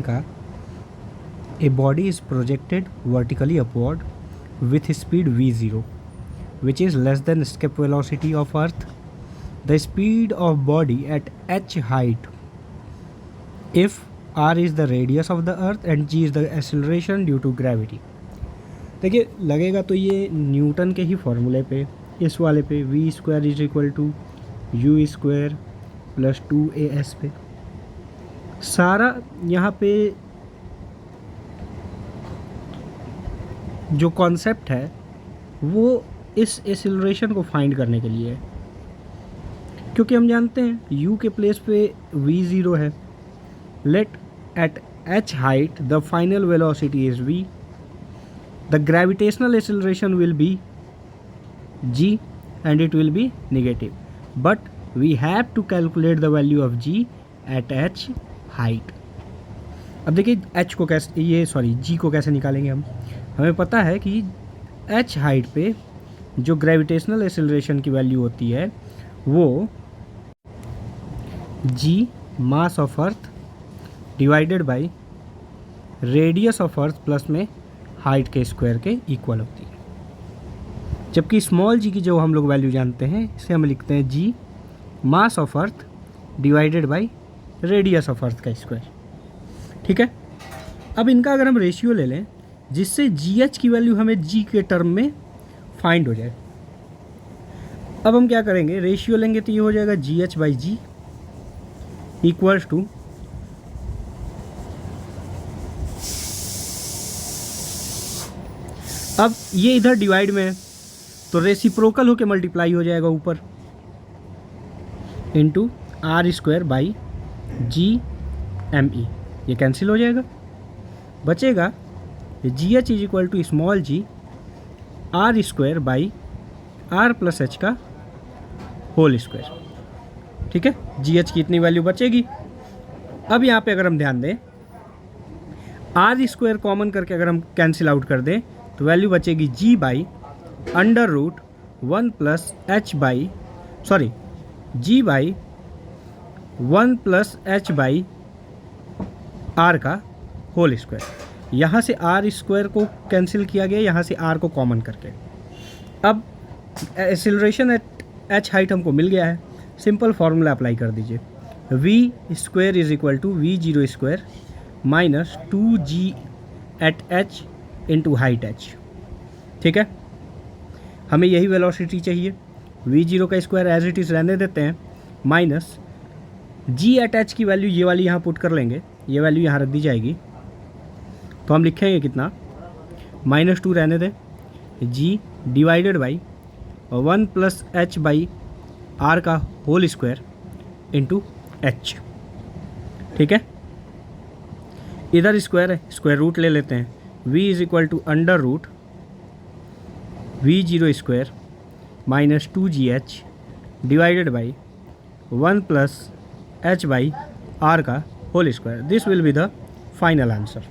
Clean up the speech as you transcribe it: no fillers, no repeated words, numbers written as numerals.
का a body is projected vertically upward with speed v0 which is less than escape velocity of earth. The speed of body at h height if r is the radius of the earth and g is the acceleration due to gravity. देखिए लगेगा तो ये Newton के ही फॉर्मूले पे, इस वाले पे v square is equal to U square plus 2as पे सारा यहाँ पे जो कॉन्सेप्ट है वो इस एक्सीलरेशन को फाइंड करने के लिए है, क्योंकि हम जानते हैं u के प्लेस पे v0 है. Let at h height the final velocity is v, the gravitational acceleration will be g and it will be negative, but we have to calculate the value of g at h height. अब देखिए h को कैसे g को कैसे निकालेंगे हम. हमें पता है कि h हाइट पे जो ग्रेविटेशनल एक्सीलरेशन की वैल्यू होती है वो g mass of earth divided by radius of earth plus में हाइट के स्क्वायर के इक्वल होती है. जबकि स्मॉल g की जो हम लोग वैल्यू जानते हैं इसे हम लिखते हैं g mass of earth divided by radius of earth का स्क्वायर. ठीक है. अब इनका अगर हम रेशियो ले लें जिससे GH की वैल्यू हमें G के टर्म में फाइंड हो जाए. अब हम क्या करेंगे, रेशियो लेंगे तो ये हो जाएगा GH by G equals to अब ये इधर डिवाइड में है तो रेसिप्रोकल होके मल्टीप्लाई हो जाएगा ऊपर into R square by GME. ये कैंसिल हो जाएगा, बचेगा GH is equal to small g R square by R plus H का होल स्क्वायर. ठीक है. GH की इतनी वैल्यू बचेगी. अब यहाँ पे अगर हम ध्यान दें आर स्क्वायर कॉमन करके अगर हम कैंसिल आउट कर दें तो वैल्यू बचेगी g by under root 1 plus H by g by 1 plus H by R का होल स्क्वायर. यहाँ से आर स्क्वायर को कैंसिल किया गया, यहाँ से आर को कॉमन करके. अब एक्सीलरेशन एट एच हाइट हमको मिल गया है. सिंपल फार्मूला अप्लाई कर दीजिए. V square is equal to v0 square minus 2g at h into height h. ठीक है. हमें यही वेलोसिटी चाहिए. v0 का स्क्वायर एज इट इज़ रहने देते हैं माइनस g एट h की वैल्यू ये वाली यहाँ पुट कर लेंगे, ये वैल्यू यहाँ रख दी जाएगी तो हम लिखेंगे कितना, -2 रहने दें g divided by 1 plus H by R का होल स्क्वायर इंटू h. ठीक है. इधर स्क्वायर है, स्क्वायर रूट ले लेते हैं. v is equal to under root v0 square minus 2gh divided by 1 plus H by R का whole square. This will be the final answer.